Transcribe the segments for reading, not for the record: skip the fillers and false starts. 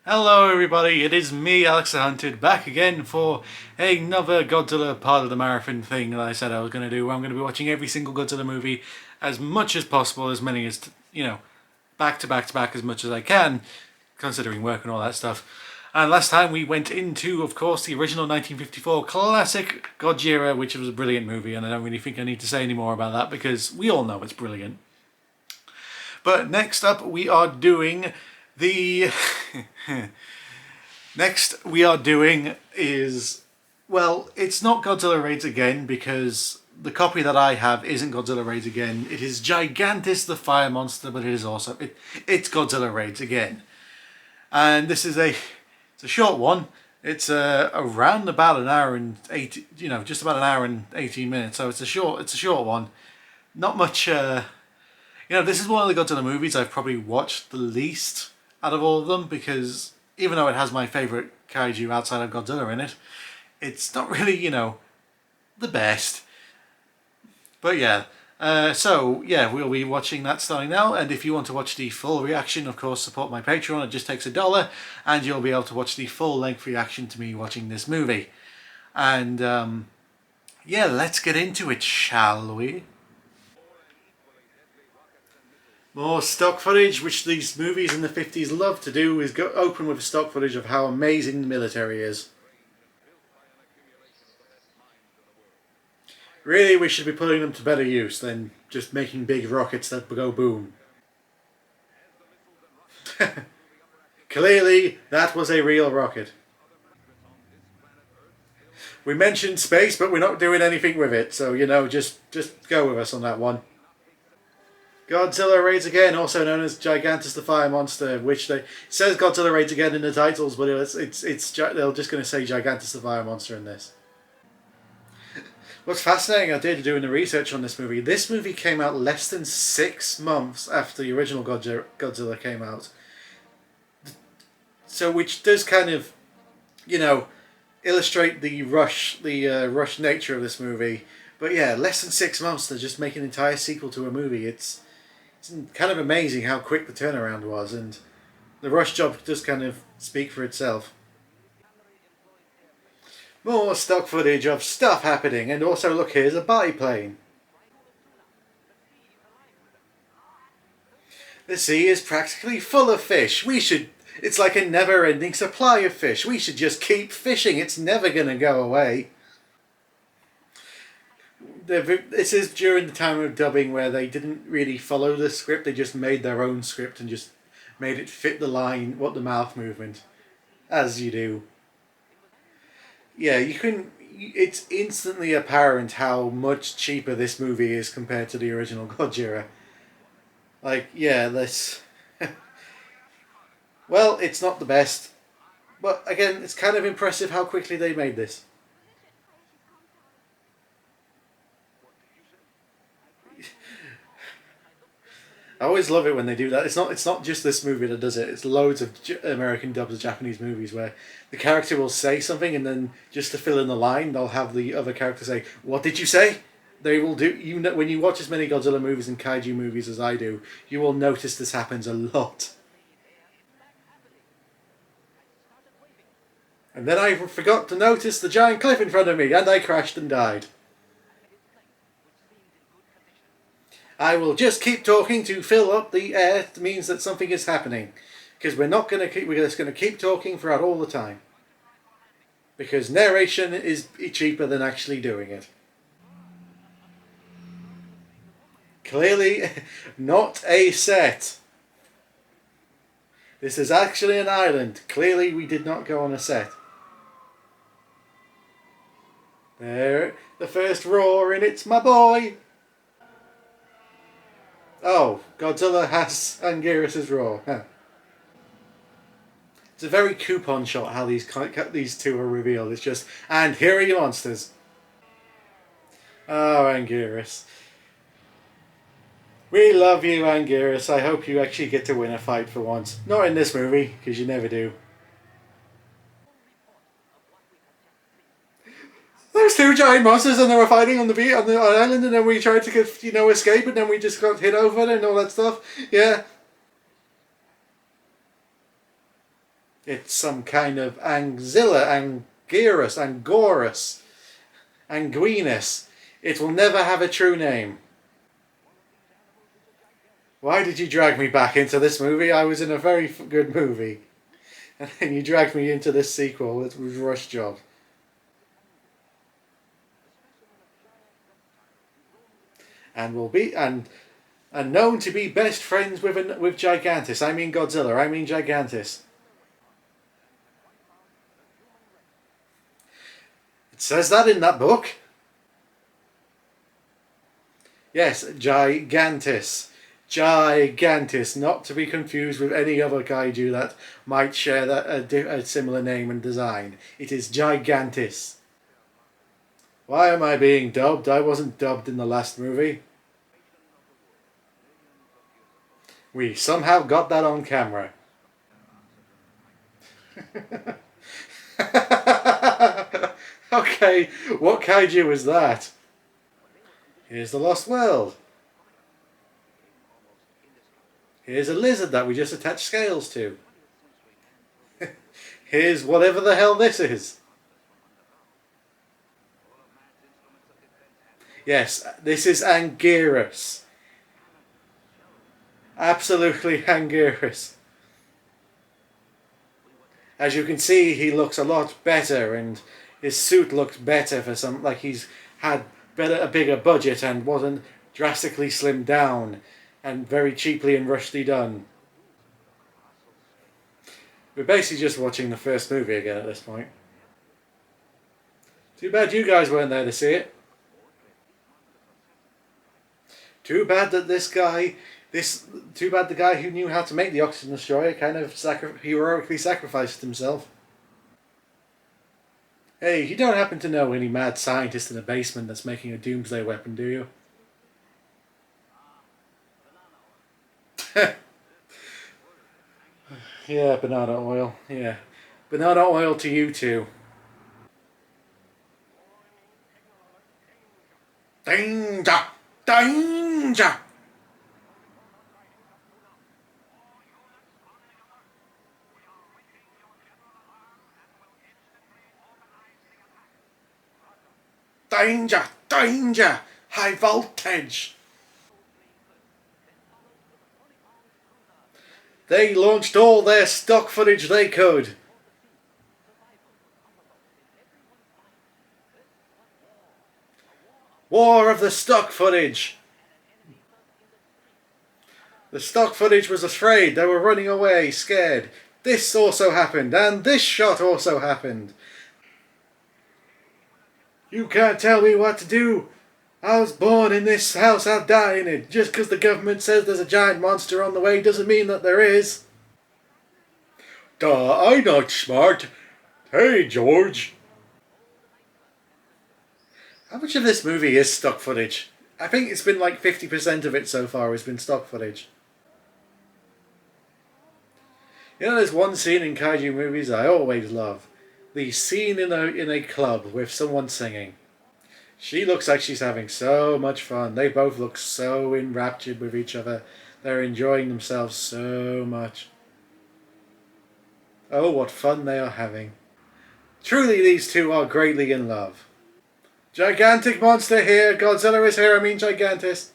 Hello everybody, it is me, Alex the Hunted, back again for another Godzilla part of the marathon thing that I said I was going to do. I'm going to be watching every single Godzilla movie as much as possible, as many as, back to back to back as much as I can, considering work and all that stuff. And last time we went into, of course, the original 1954 classic Gojira, which was a brilliant movie, and I don't really think I need to say any more about that because we all know it's brilliant. But next up we are doing the next we are doing is, well, it's not Godzilla Raids Again because the copy that I have isn't Godzilla Raids Again. It is Gigantis the Fire Monster, but it is also it's Godzilla Raids Again. And this is it's a short one. It's around about an hour and 80, just about an hour and 18 minutes. So it's a short one. Not much this is one of the Godzilla movies I've probably watched the least out of all of them, because even though it has my favourite kaiju outside of Godzilla in it, it's not really, the best. But yeah, we'll be watching that starting now, and if you want to watch the full reaction, of course, support my Patreon. It just takes $1, and you'll be able to watch the full-length reaction to me watching this movie. And, let's get into it, shall we? More stock footage, which these movies in the 50s love to do, is open with stock footage of how amazing the military is. Really, we should be putting them to better use than just making big rockets that go boom. Clearly, that was a real rocket. We mentioned space, but we're not doing anything with it, so, just go with us on that one. Gigantis Raids Again, also known as Gigantis the Fire Monster, which it says Godzilla Raids Again in the titles, but they're just going to say Gigantis the Fire Monster in this. What's fascinating, I did doing the research on this movie came out less than 6 months after the original Godzilla came out. So, which does kind of, illustrate the rush nature of this movie. But yeah, less than 6 months to just make an entire sequel to a movie. It's kind of amazing how quick the turnaround was, and the rush job does kind of speak for itself. More stock footage of stuff happening, and also look, here's a biplane. The sea is practically full of fish. It's like a never-ending supply of fish. We should just keep fishing. It's never going to go away. This is during the time of dubbing where they didn't really follow the script. They just made their own script and just made it fit the line, the mouth movement, as you do. Yeah, it's instantly apparent how much cheaper this movie is compared to the original Gojira. Like, yeah, well, it's not the best, but again, it's kind of impressive how quickly they made this. I always love it when they do that. It's not just this movie that does it. It's loads of American dubs of Japanese movies where the character will say something, and then just to fill in the line, they'll have the other character say, "What did you say?" They will do. When you watch as many Godzilla movies and kaiju movies as I do, you will notice this happens a lot. And then I forgot to notice the giant cliff in front of me, and I crashed and died. I will just keep talking to fill up the air. It means that something is happening, because we're just going to keep talking throughout all the time, because narration is cheaper than actually doing it. Clearly not a set. This is actually an island. Clearly we did not go on a set. There, the first roar, and it's my boy. Oh, Godzilla has ANGUIRUS' roar. Huh. It's a very coupon shot how these two are revealed. It's just, and here are your monsters. Oh, ANGUIRUS. We love you, ANGUIRUS. I hope you actually get to win a fight for once. Not in this movie, because you never do. There's two giant monsters and they were fighting on the island, and then we tried to escape, and then we just got hit over and all that stuff. Yeah. It's some kind of Angurus, Anguinus. It will never have a true name. Why did you drag me back into this movie? I was in a very good movie. And then you dragged me into this sequel. It was a rush job. And will be and known to be best friends with Gigantis. I mean Godzilla. I mean Gigantis. It says that in that book. Yes, Gigantis. Gigantis, not to be confused with any other kaiju that might share a similar name and design. It is Gigantis. Why am I being dubbed? I wasn't dubbed in the last movie. We somehow got that on camera. Okay, what kaiju was that? Here's the Lost World. Here's a lizard that we just attached scales to. Here's whatever the hell this is. Yes, this is ANGUIRUS. Absolutely ANGUIRUS. As you can see, he looks a lot better, and his suit looks better for some, like he's had a bigger budget and wasn't drastically slimmed down and very cheaply and rushly done. We're basically just watching the first movie again at this point. Too bad you guys weren't there to see it. Too bad that too bad the guy who knew how to make the oxygen destroyer kind of heroically sacrificed himself. Hey, you don't happen to know any mad scientist in a basement that's making a doomsday weapon, do you? Yeah, banana oil. Yeah. Banana oil to you too. Danger! Danger! Danger! Danger! High voltage! They launched all their stock footage they could. War of the stock footage. The stock footage was afraid. They were running away, scared. This also happened, and this shot also happened. You can't tell me what to do. I was born in this house, I'll die in it. Just because the government says there's a giant monster on the way doesn't mean that there is. Duh, I'm not smart. Hey, George. How much of this movie is stock footage? I think it's been like 50% of it so far has been stock footage. You know, there's one scene in kaiju movies I always love. The scene in a club with someone singing. She looks like she's having so much fun. They both look so enraptured with each other. They're enjoying themselves so much. Oh, what fun they are having. Truly, these two are greatly in love. Gigantic monster here. Godzilla is here. I mean Gigantis.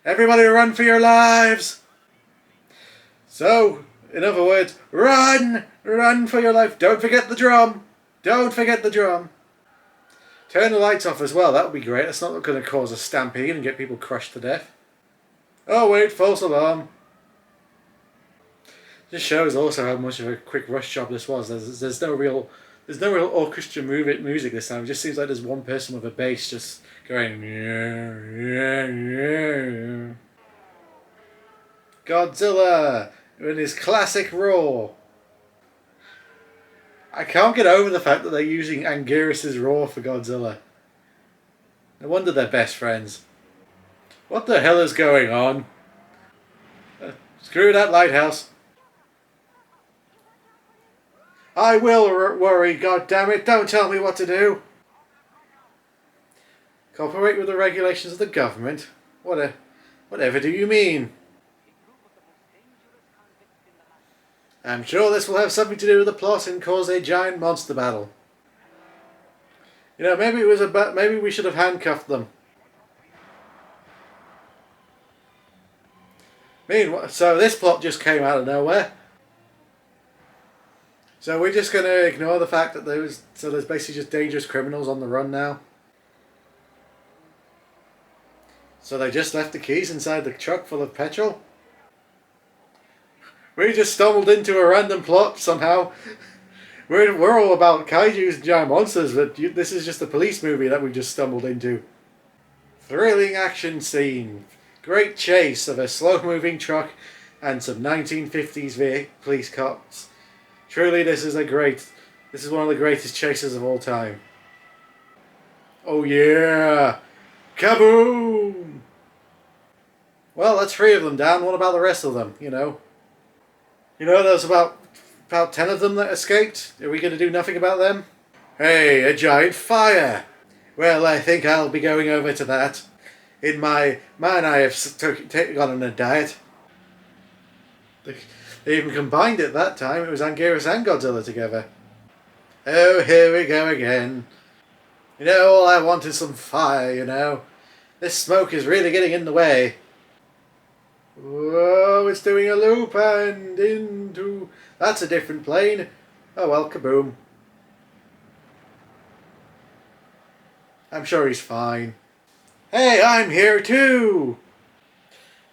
Everybody run for your lives. So, in other words, run! Run for your life. Don't forget the drum. Don't forget the drum. Turn the lights off as well. That would be great. That's not going to cause a stampede and get people crushed to death. Oh wait, false alarm. This shows also how much of a quick rush job this was. There's no real orchestra music this time. It just seems like there's one person with a bass just going. Godzilla in his classic roar. I can't get over the fact that they're using Anguirus' roar for Godzilla. No wonder they're best friends. What the hell is going on? Screw that lighthouse. I will worry, goddammit, don't tell me what to do. Cooperate with the regulations of the government? Whatever do you mean? I'm sure this will have something to do with the plot and cause a giant monster battle. You know, maybe it was maybe we should have handcuffed them. So this plot just came out of nowhere. So we're just going to ignore the fact that there's basically just dangerous criminals on the run now. So they just left the keys inside the truck full of petrol. We just stumbled into a random plot somehow. We're all about kaijus and giant monsters, but this is just a police movie that we just stumbled into. Thrilling action scene. Great chase of a slow-moving truck and some 1950s police cops. Truly, this is one of the greatest chases of all time. Oh yeah! Kaboom! Well, that's 3 of them down. What about the rest of them, you know? There's about 10 of them that escaped. Are we going to do nothing about them? Hey, a giant fire! Well, I think I'll be going over to that. In my man, I have gone on a diet. They even combined it that time. It was Anguirus and Godzilla together. Oh, here we go again. All I want is some fire, This smoke is really getting in the way. Whoa, it's doing a loop and into... That's a different plane. Oh well, kaboom. I'm sure he's fine. Hey, I'm here too!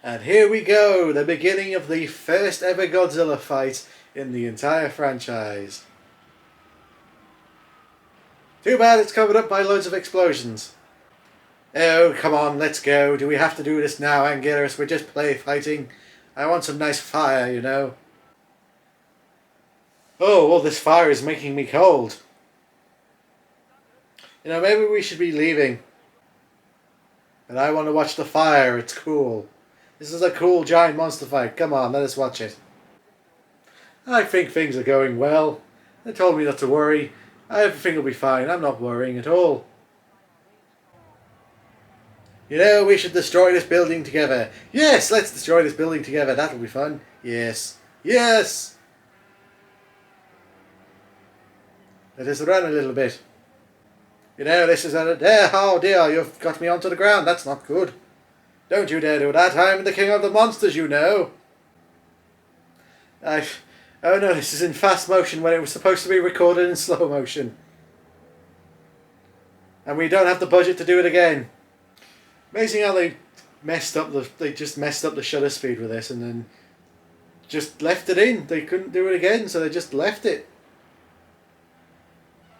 And here we go, the beginning of the first ever Godzilla fight in the entire franchise. Too bad it's covered up by loads of explosions. Oh, come on, let's go. Do we have to do this now, Anguirus? We're just play fighting. I want some nice fire, Oh, well, this fire is making me cold. Maybe we should be leaving. But I want to watch the fire. It's cool. This is a cool giant monster fight. Come on, let us watch it. I think things are going well. They told me not to worry. Everything will be fine. I'm not worrying at all. We should destroy this building together. Yes, let's destroy this building together. That'll be fun. Yes. Yes! Let us run a little bit. This is oh dear, you've got me onto the ground. That's not good. Don't you dare do that. I'm the king of the monsters, Oh no, this is in fast motion when it was supposed to be recorded in slow motion. And we don't have the budget to do it again. Amazing how they just messed up the shutter speed with this and then just left it in. They couldn't do it again, so they just left it.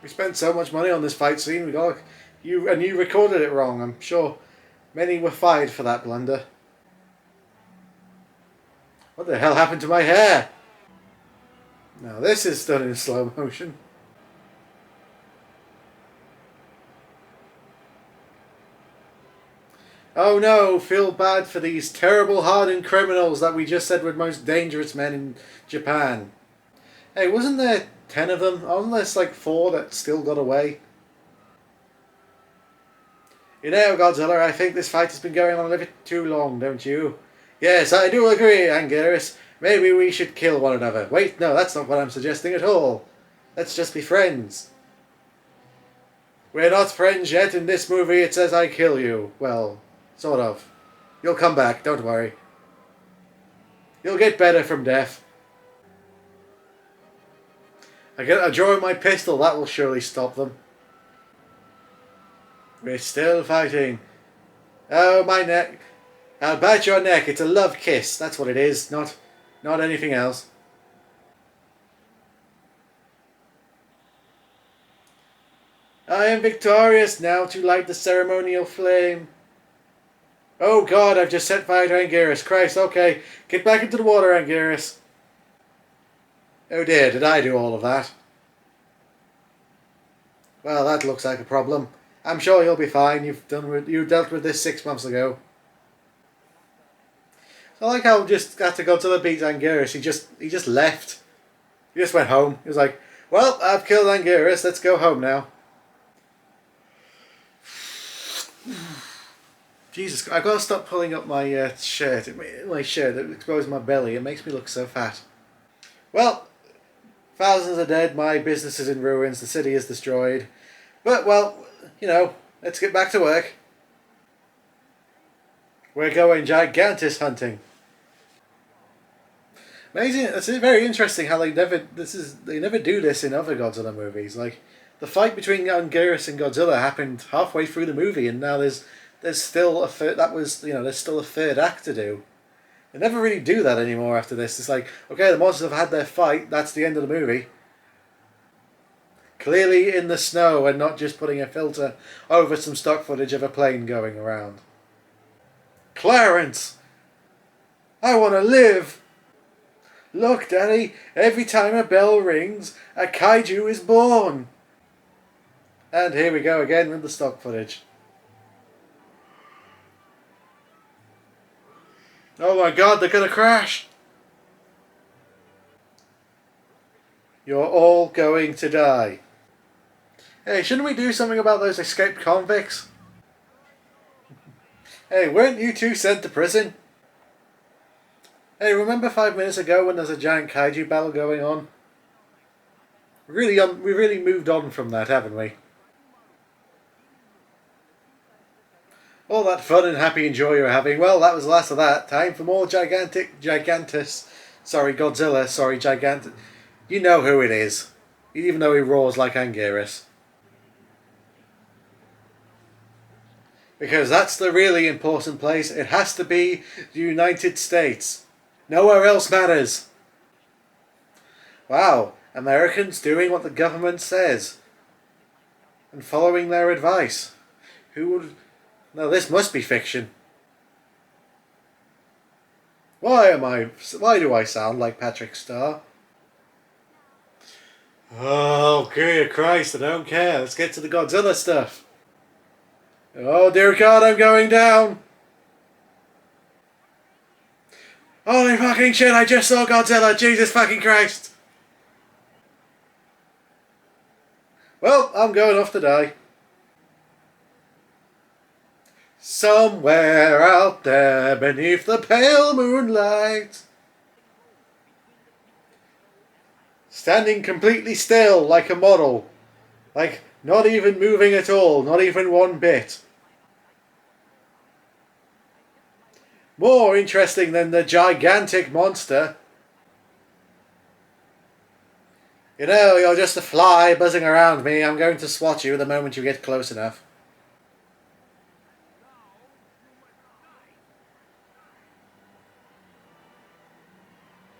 We spent so much money on this fight scene. You recorded it wrong. I'm sure many were fired for that blunder. What the hell happened to my hair? Now this is done in slow motion. Oh no, feel bad for these terrible hardened criminals that we just said were most dangerous men in Japan. Hey, wasn't there 10 of them? Wasn't there like 4 that still got away? Godzilla, I think this fight has been going on a little bit too long, don't you? Yes, I do agree, Anguirus. Maybe we should kill one another. Wait, no, that's not what I'm suggesting at all. Let's just be friends. We're not friends yet. In this movie it says I kill you. Well, sort of. You'll come back, don't worry. You'll get better from death. I draw my pistol, that will surely stop them. We're still fighting. Oh, my neck. I'll bite your neck. It's a love kiss. That's what it is. Not anything else. I am victorious now to light the ceremonial flame. Oh God, I've just set fire to Anguirus. Christ, okay. Get back into the water, Anguirus. Oh dear, did I do all of that? Well, that looks like a problem. I'm sure you'll be fine. You dealt with this 6 months ago. I like how just had to go to the beat Anguirus. He just left. He just went home. He was like, well, I've killed Anguirus. Let's go home now. Jesus, I've got to stop pulling up my shirt. My shirt, it exposes my belly. It makes me look so fat. Well, thousands are dead, my business is in ruins, the city is destroyed. But, well, let's get back to work. We're going Gigantis hunting. Amazing. It's very interesting how they never do this in other Godzilla movies. Like the fight between ANGUIRUS and Godzilla happened halfway through the movie, and now there's still a third. There's still a third act to do. They never really do that anymore after this. It's like, okay, the monsters have had their fight. That's the end of the movie. Clearly in the snow and not just putting a filter over some stock footage of a plane going around. Clarence! I want to live! Look, Daddy, every time a bell rings, a kaiju is born! And here we go again with the stock footage. Oh my god, they're gonna crash! You're all going to die. Hey, shouldn't we do something about those escaped convicts? Hey, weren't you two sent to prison? Hey, remember 5 minutes ago when there's a giant kaiju battle going on? We really moved on from that, haven't we? All that fun and happy and joy you're having, well, that was the last of that. Time for more Gigantis. Sorry, Godzilla. Sorry, Gigantis. You know who it is. Even though he roars like ANGUIRUS. Because that's the really important place. It has to be the United States. Nowhere else matters. Wow, Americans doing what the government says. And following their advice. Who would... No, this must be fiction. Why do I sound like Patrick Star? Oh, dear Christ, I don't care. Let's get to the Godzilla stuff. Oh, dear God, I'm going down. Holy fucking shit, I just saw Godzilla. Jesus fucking Christ. Well, I'm going off to die. Somewhere out there beneath the pale moonlight. Standing completely still like a model. Like, not even moving at all, not even one bit. More interesting than the gigantic monster. You know, you're just a fly buzzing around me. I'm going to swat you the moment you get close enough.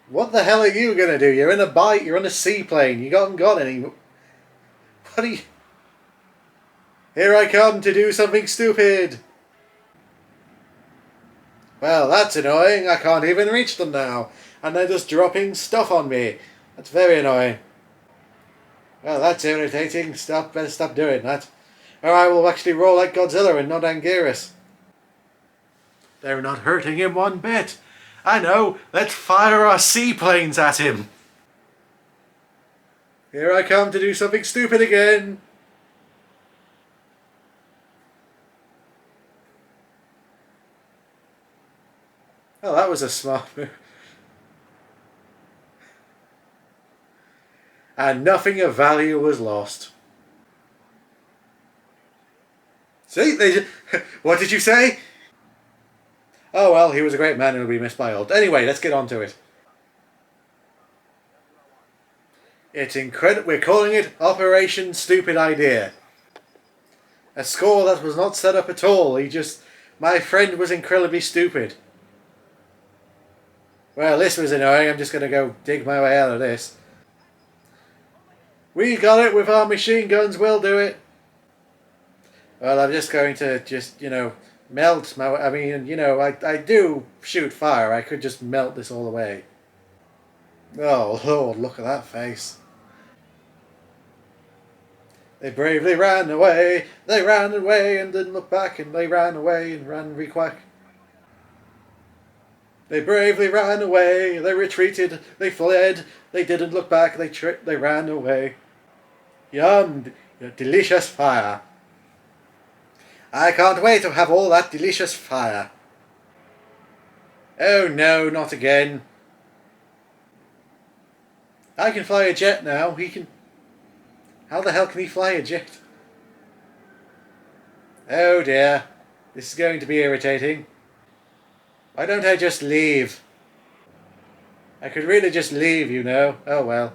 What the hell are you going to do? You're in a bite, you're on a seaplane. You haven't got any... What are you... Here I come to do something stupid. Well, that's annoying. I can't even reach them now. And they're just dropping stuff on me. That's very annoying. Well, that's irritating. Better stop doing that. Or I will actually roll like Godzilla and not ANGUIRUS. They're not hurting him one bit. I know. Let's fire our seaplanes at him. Here I come to do something stupid again. Oh, that was a smart move. And nothing of value was lost. See? What did you say? Oh well, he was a great man and will be missed by all. Anyway, let's get on to it. It's incredible. We're calling it Operation Stupid Idea. A score that was not set up at all. My friend was incredibly stupid. Well, this was annoying. I'm just going to go dig my way out of this. We got it with our machine guns. We'll do it. Well, I'm just going to melt my... I mean, I do shoot fire. I could just melt this all away. Oh, Lord, look at that face. They bravely ran away. They ran away and didn't look back. And they ran away and ran re-quack. They bravely ran away. They retreated. They fled. They didn't look back. They ran away. Yum, delicious fire. I can't wait to have all that delicious fire. Oh no, not again. I can fly a jet now. He can... How the hell can he fly a jet? Oh dear. This is going to be irritating. Why don't I just leave? I could really just leave, you know. Oh well.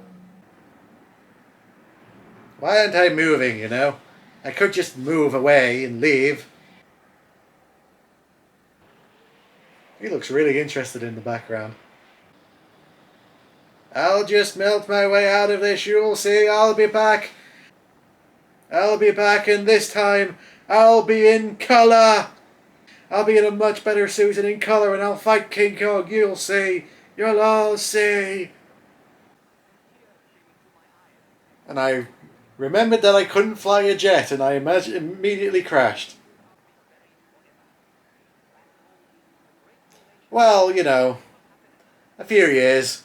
Why aren't I moving, you know? I could just move away and leave. He looks really interested in the background. I'll just melt my way out of this, you'll see. I'll be back. I'll be back, and this time I'll be in colour. I'll be in a much better suit and in colour, and I'll fight King Kong. You'll see. You'll all see. And I remembered that I couldn't fly a jet, and I immediately crashed. Well, you know, a few years.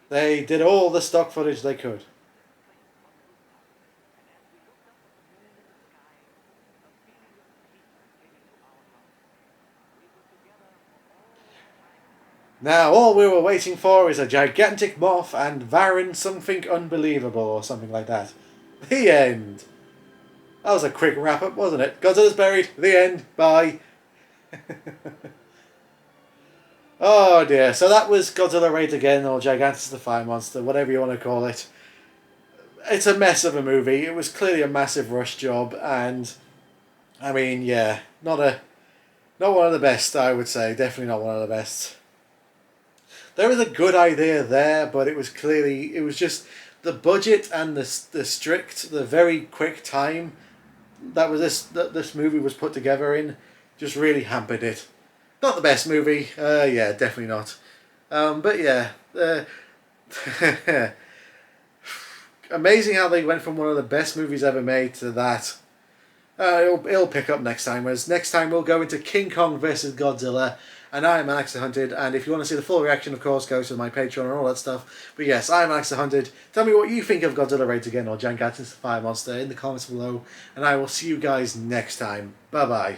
They did all the stock footage they could. Now, all we were waiting for is a gigantic moth and Varan something unbelievable, or something like that. The end. That was a quick wrap-up, wasn't it? Godzilla's buried. The end. Bye. Oh dear. So that was Godzilla Raids Again, or Gigantis the Fire Monster, whatever you want to call it. It's a mess of a movie. It was clearly a massive rush job, and I mean, yeah, not one of the best, I would say. Definitely not one of the best. There was a good idea there, but it was just the budget and the very quick time that this movie was put together in just really hampered it. Not the best movie, yeah, definitely not. But yeah, amazing how they went from one of the best movies ever made to that. It'll pick up next time, whereas next time we'll go into King Kong versus Godzilla, and I am Alex the Hunted, and if you want to see the full reaction, of course, go to my Patreon and all that stuff. But yes, I am Alex the Hunted. Tell me what you think of Godzilla Raids Again or Gigantis the Fire Monster in the comments below, and I will see you guys next time. Bye bye.